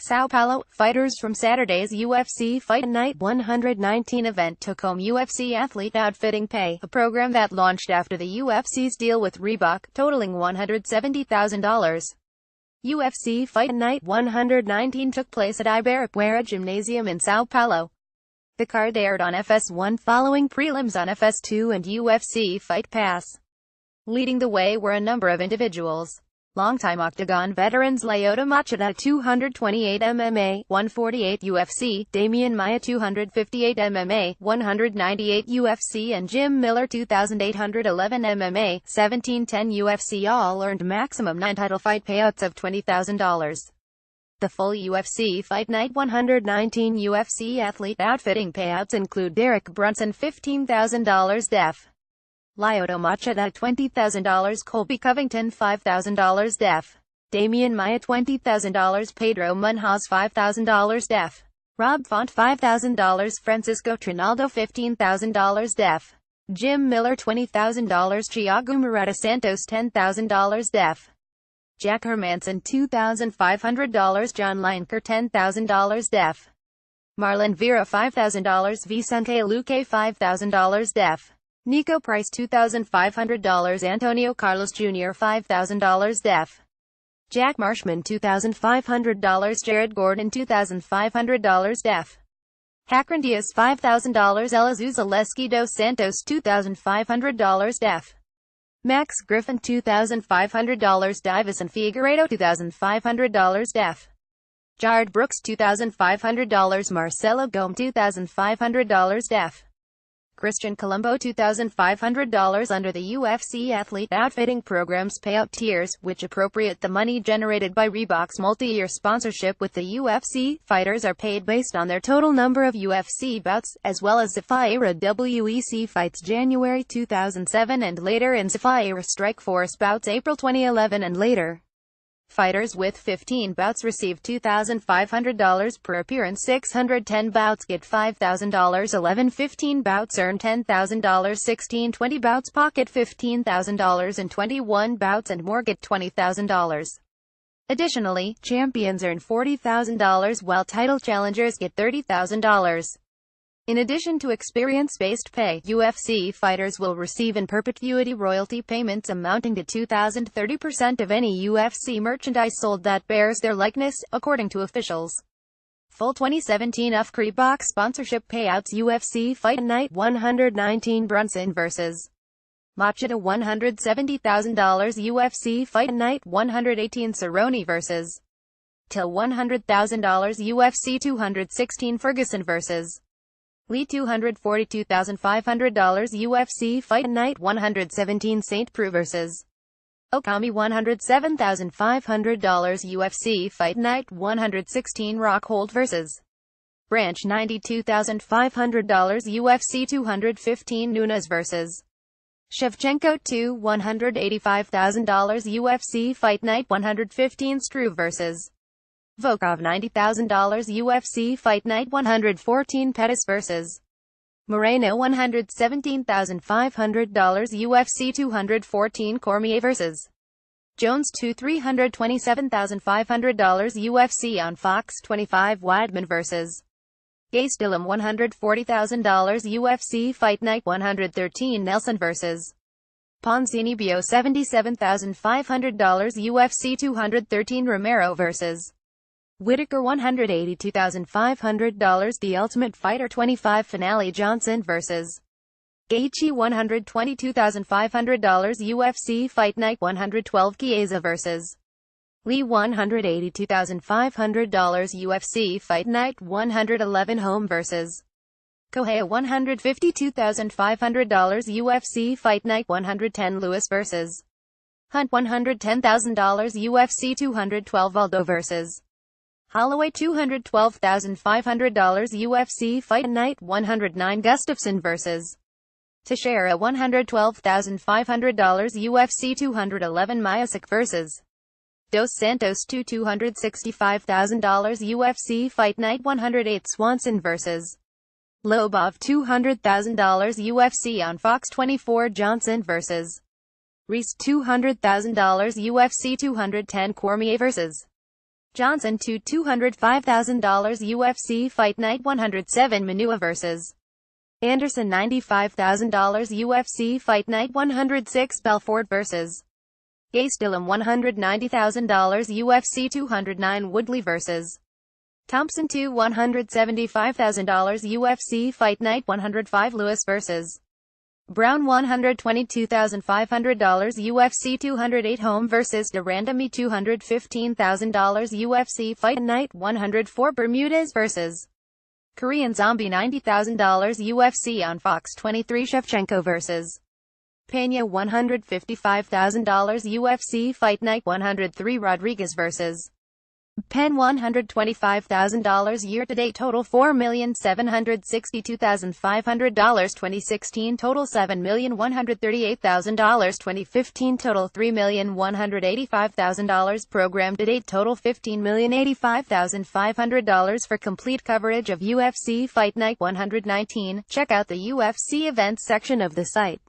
Sao Paulo, fighters from Saturday's UFC Fight Night 119 event took home UFC Athlete Outfitting Pay, a program that launched after the UFC's deal with Reebok, totaling $170,000. UFC Fight Night 119 took place at Ibirapuera Gymnasium in Sao Paulo. The card aired on FS1 following prelims on FS2 and UFC Fight Pass. Leading the way were a number of individuals. Longtime Octagon veterans Lyoto Machida 228 MMA, 148 UFC, Damian Maia 258 MMA, 198 UFC and Jim Miller 2811 MMA, 1710 UFC all earned maximum non-title fight payouts of $20,000. The full UFC Fight Night 119 UFC Athlete Outfitting payouts include Derek Brunson $15,000 def. Lyoto Machida $20,000, Colby Covington $5,000 def. Damian Maia $20,000, Pedro Munhoz $5,000 def. Rob Font $5,000, Francisco Trinaldo $15,000 def. Jim Miller $20,000, Thiago Murata Santos $10,000 def. Jack Hermanson $2,500, John Lineker $10,000 def. Marlon Vera $5,000, Vicente Luque $5,000 def. Nico Price $2,500, Antonio Carlos Jr. $5,000 def. Jack Marshman $2,500, Jared Gordon $2,500 def. Hakron Diaz $5,000, Elizeu Zaleski dos Santos $2,500 def. Max Griffin $2,500, Davison Figueiredo $2,500 def. Jared Brooks $2,500, Marcelo Gomes $2,500 def. Christian Colombo $2,500 under the UFC Athlete Outfitting Program's payout tiers, which appropriate the money generated by Reebok's multi-year sponsorship with the UFC. Fighters are paid based on their total number of UFC bouts, as well as Zafira WEC fights January 2007 and later and Zafira Strikeforce bouts April 2011 and later. Fighters with 15 bouts receive $2,500 per appearance, 610 bouts get $5,000, 11-15 bouts earn $10,000, 16-20 bouts pocket $15,000 and 21 bouts and more get $20,000. Additionally, champions earn $40,000 while title challengers get $30,000. In addition to experience-based pay, UFC fighters will receive in perpetuity royalty payments amounting to 2,030% of any UFC merchandise sold that bears their likeness, according to officials. Full 2017 Reebok sponsorship payouts: UFC Fight Night 119 Brunson vs. Machida $170,000, UFC Fight Night 118 Cerrone vs. Till $100,000, UFC 216 Ferguson vs. Lee $242,500, UFC Fight Night 117 St. Preux vs. Okami $107,500, UFC Fight Night 116 Rockhold vs. Branch $92,500, UFC 215 Nunes vs. Shevchenko $185,000, UFC Fight Night 115 Struve vs. Volkov $90,000, UFC Fight Night 114 Pettis vs. Moreno $117,500, UFC 214 Cormier vs. Jones $327,500, UFC on Fox 25 Weidman vs. Gastelum $140,000, UFC Fight Night 113 Nelson vs. Ponzinibbio $77,500, UFC 213 Romero vs. Whitaker $182,500, The Ultimate Fighter 25 Finale Johnson vs. Gaethje $122,500, UFC Fight Night 112 Chiesa vs. Lee $182,500, UFC Fight Night 111 Home vs. Correa $152,500, UFC Fight Night 110 Lewis vs. Hunt $110,000, UFC 212 Aldo vs. Holloway $212,500, UFC Fight Night 109 Gustafsson vs. Teixeira $112,500, UFC 211 Miocic vs. Dos Santos $265,000, UFC Fight Night 108 Swanson vs. Lobov $200,000, UFC on Fox 24 Johnson vs. Reese $200,000, UFC 210 Cormier vs. Johnson to $205,000 UFC Fight Night 107 Manua vs. Anderson $95,000 UFC Fight Night 106 Belfort vs. Gastelum $190,000 UFC 209 Woodley vs. Thompson to $175,000 UFC Fight Night 105 Lewis vs. Brown $122,500 UFC 208 Home vs. Durandamy $215,000 UFC Fight Night 104 Bermudez vs. Korean Zombie $90,000 UFC on Fox 23 Shevchenko vs. Pena $155,000 UFC Fight Night 103 Rodriguez vs. Penn $125,000 year-to-date total $4,762,500 2016 total $7,138,000 2015 total $3,185,000 program-to-date total $15,085,500 for complete coverage of UFC Fight Night 119. Check out the UFC events section of the site.